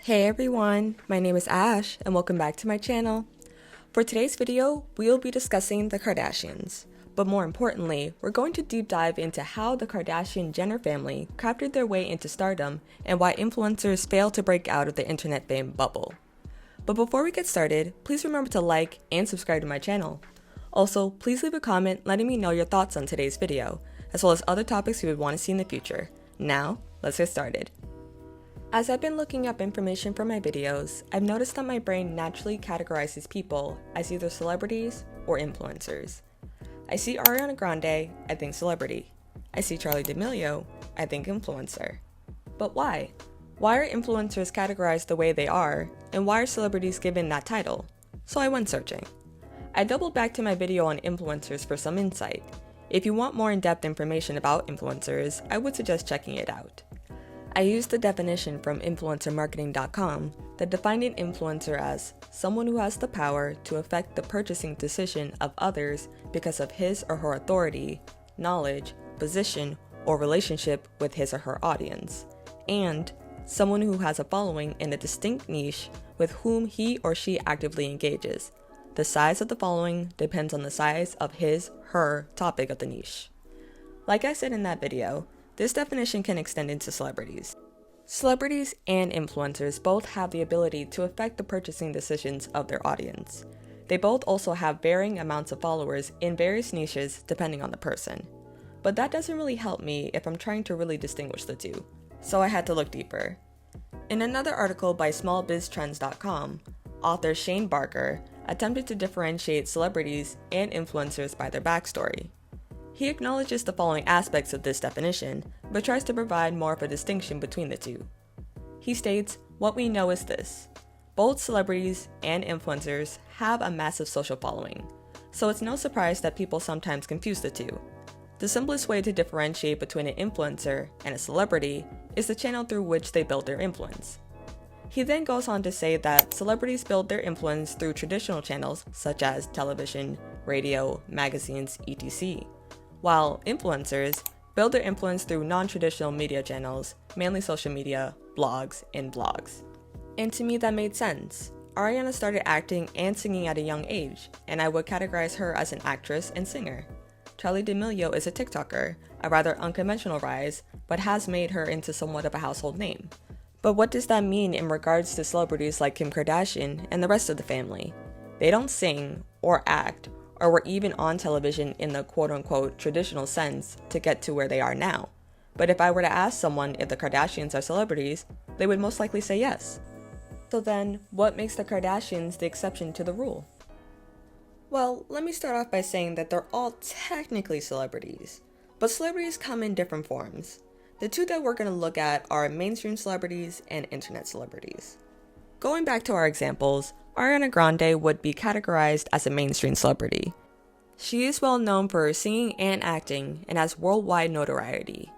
Hey everyone, my name is Ash and welcome back to my channel. For today's video, we'll be discussing the Kardashians. But more importantly, we're going to deep dive into how the Kardashian-Jenner family crafted their way into stardom and why influencers fail to break out of the internet fame bubble. But before we get started, please remember to like and subscribe to my channel. Also, please leave a comment letting me know your thoughts on today's video, as well as other topics you would want to see in the future. Now, let's get started. As I've been looking up information for my videos, I've noticed that my brain naturally categorizes people as either celebrities or influencers. I see Ariana Grande, I think celebrity. I see Charli D'Amelio, I think influencer. But why? Why are influencers categorized the way they are, and why are celebrities given that title? So I went searching. I doubled back to my video on influencers for some insight. If you want more in-depth information about influencers, I would suggest checking it out. I used the definition from influencermarketing.com that defined an influencer as someone who has the power to affect the purchasing decision of others because of his or her authority, knowledge, position, or relationship with his or her audience, and someone who has a following in a distinct niche with whom he or she actively engages. The size of the following depends on the size of his/her topic of the niche. Like I said in that video, this definition can extend into celebrities. Celebrities and influencers both have the ability to affect the purchasing decisions of their audience. They both also have varying amounts of followers in various niches depending on the person. But that doesn't really help me if I'm trying to really distinguish the two, so I had to look deeper. In another article by smallbiztrends.com, author Shane Barker attempted to differentiate celebrities and influencers by their backstory. He acknowledges the following aspects of this definition, but tries to provide more of a distinction between the two. He states, "What we know is this. Both celebrities and influencers have a massive social following, so it's no surprise that people sometimes confuse the two. The simplest way to differentiate between an influencer and a celebrity is the channel through which they build their influence." He then goes on to say that celebrities build their influence through traditional channels such as television, radio, magazines, etc., while influencers build their influence through non-traditional media channels, mainly social media, blogs, and vlogs. And to me that made sense. Ariana started acting and singing at a young age, and I would categorize her as an actress and singer. Charli D'Amelio is a TikToker, a rather unconventional rise, but has made her into somewhat of a household name. But what does that mean in regards to celebrities like Kim Kardashian and the rest of the family? They don't sing or act or were even on television in the quote-unquote traditional sense to get to where they are now. But if I were to ask someone if the Kardashians are celebrities, they would most likely say yes. So then, what makes the Kardashians the exception to the rule? Well, let me start off by saying that they're all technically celebrities, but celebrities come in different forms. The two that we're going to look at are mainstream celebrities and internet celebrities. Going back to our examples, Ariana Grande would be categorized as a mainstream celebrity. She is well known for her singing and acting and has worldwide notoriety.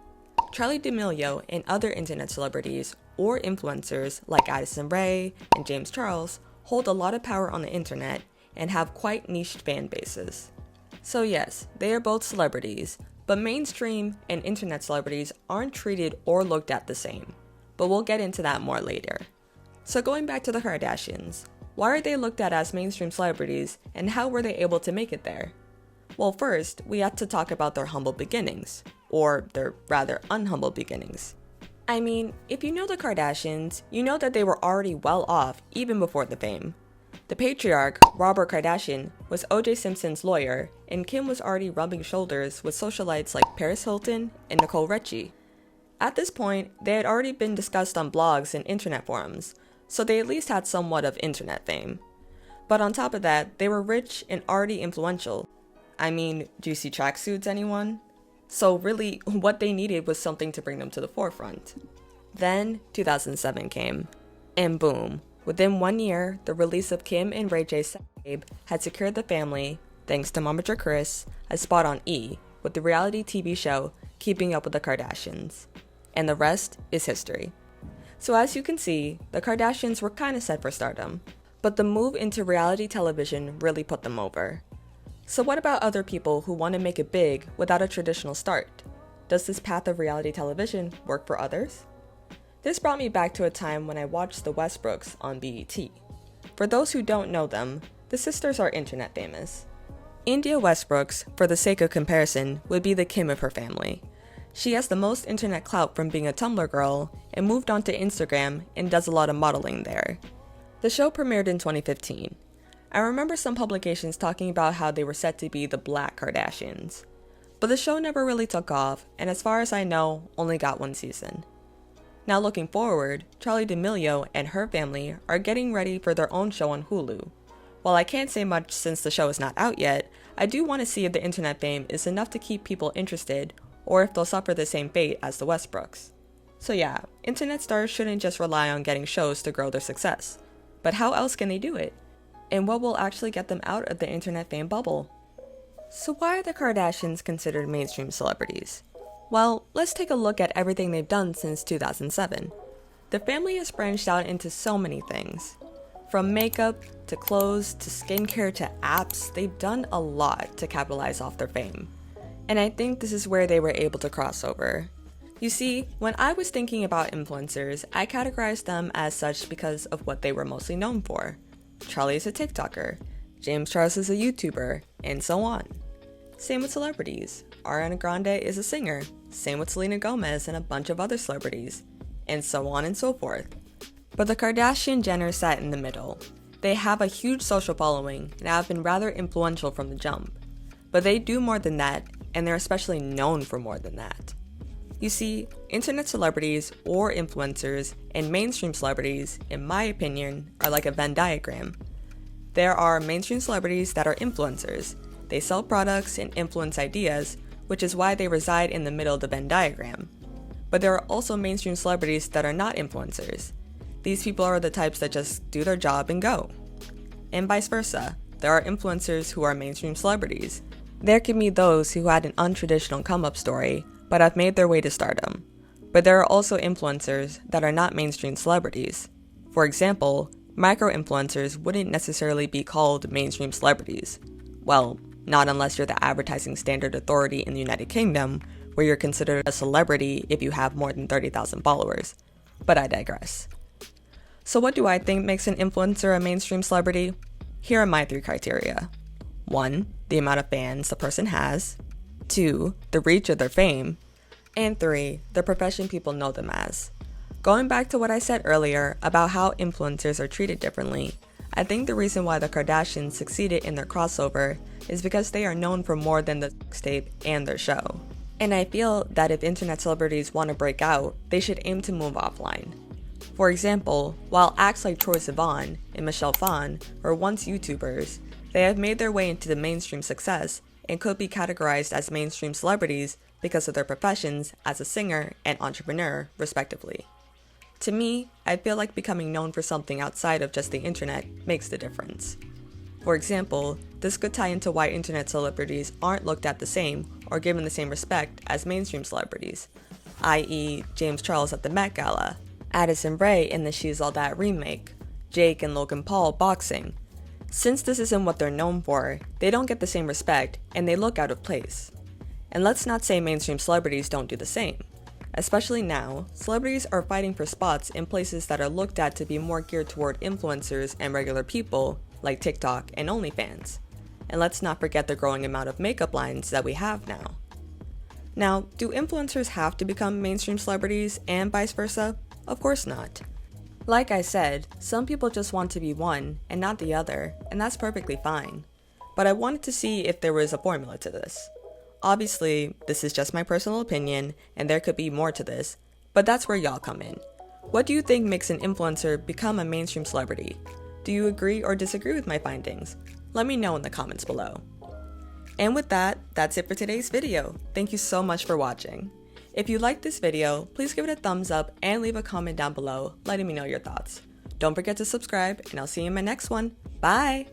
Charli D'Amelio and other internet celebrities or influencers like Addison Rae and James Charles hold a lot of power on the internet and have quite niched fan bases. So yes, they are both celebrities, but mainstream and internet celebrities aren't treated or looked at the same. But we'll get into that more later. So going back to the Kardashians, why are they looked at as mainstream celebrities and how were they able to make it there? Well, first, we have to talk about their humble beginnings, or their rather unhumble beginnings. I mean, if you know the Kardashians, you know that they were already well off even before the fame. The patriarch, Robert Kardashian, was O.J. Simpson's lawyer, and Kim was already rubbing shoulders with socialites like Paris Hilton and Nicole Richie. At this point, they had already been discussed on blogs and internet forums, so they at least had somewhat of internet fame. But on top of that, they were rich and already influential. I mean, juicy tracksuits, anyone? So really, what they needed was something to bring them to the forefront. Then, 2007 came, and boom, within 1 year, the release of Kim and Ray J's Sex Tape had secured the family, thanks to Momager Chris, a spot on E! With the reality TV show Keeping Up with the Kardashians. And the rest is history. So as you can see, the Kardashians were kinda set for stardom, but the move into reality television really put them over. So what about other people who want to make it big without a traditional start? Does this path of reality television work for others? This brought me back to a time when I watched the Westbrooks on BET. For those who don't know them, the sisters are internet famous. India Westbrooks, for the sake of comparison, would be the Kim of her family. She has the most internet clout from being a Tumblr girl and moved on to Instagram and does a lot of modeling there. The show premiered in 2015. I remember some publications talking about how they were set to be the Black Kardashians. But the show never really took off, and as far as I know, only got one season. Now looking forward, Charli D'Amelio and her family are getting ready for their own show on Hulu. While I can't say much since the show is not out yet, I do want to see if the internet fame is enough to keep people interested, or if they'll suffer the same fate as the Westbrooks. So yeah, internet stars shouldn't just rely on getting shows to grow their success. But how else can they do it? And what will actually get them out of the internet fame bubble? So why are the Kardashians considered mainstream celebrities? Well, let's take a look at everything they've done since 2007. The family has branched out into so many things. From makeup, to clothes, to skincare, to apps, they've done a lot to capitalize off their fame. And I think this is where they were able to cross over. You see, when I was thinking about influencers, I categorized them as such because of what they were mostly known for. Charli is a TikToker, James Charles is a YouTuber, and so on. Same with celebrities. Ariana Grande is a singer, same with Selena Gomez and a bunch of other celebrities, and so on and so forth. But the Kardashian-Jenner sat in the middle. They have a huge social following and have been rather influential from the jump. But they do more than that, and they're especially known for more than that. You see, internet celebrities or influencers and mainstream celebrities, in my opinion, are like a Venn diagram. There are mainstream celebrities that are influencers. They sell products and influence ideas, which is why they reside in the middle of the Venn diagram. But there are also mainstream celebrities that are not influencers. These people are the types that just do their job and go. And vice versa, there are influencers who are mainstream celebrities. There can be those who had an untraditional come-up story, but have made their way to stardom. But there are also influencers that are not mainstream celebrities. For example, micro-influencers wouldn't necessarily be called mainstream celebrities. Well, not unless you're the advertising standard authority in the United Kingdom, where you're considered a celebrity if you have more than 30,000 followers. But I digress. So what do I think makes an influencer a mainstream celebrity? Here are my 3 criteria. 1, the amount of fans the person has. 2, the reach of their fame. And 3, the profession people know them as. Going back to what I said earlier about how influencers are treated differently, I think the reason why the Kardashians succeeded in their crossover is because they are known for more than the sex tape and their show. And I feel that if internet celebrities want to break out, they should aim to move offline. For example, while acts like Troye Sivan and Michelle Phan were once YouTubers, they have made their way into the mainstream success and could be categorized as mainstream celebrities because of their professions as a singer and entrepreneur, respectively. To me, I feel like becoming known for something outside of just the internet makes the difference. For example, this could tie into why internet celebrities aren't looked at the same or given the same respect as mainstream celebrities, i.e. James Charles at the Met Gala, Addison Rae in the She's All That remake, Jake and Logan Paul boxing. Since this isn't what they're known for, they don't get the same respect and they look out of place. And let's not say mainstream celebrities don't do the same. Especially now, celebrities are fighting for spots in places that are looked at to be more geared toward influencers and regular people, like TikTok and OnlyFans. And let's not forget the growing amount of makeup lines that we have now. Now, do influencers have to become mainstream celebrities and vice versa? Of course not. Like I said, some people just want to be one and not the other, and that's perfectly fine. But I wanted to see if there was a formula to this. Obviously, this is just my personal opinion, and there could be more to this, but that's where y'all come in. What do you think makes an influencer become a mainstream celebrity? Do you agree or disagree with my findings? Let me know in the comments below. And with that, that's it for today's video. Thank you so much for watching. If you liked this video, please give it a thumbs up and leave a comment down below letting me know your thoughts. Don't forget to subscribe, and I'll see you in my next one. Bye!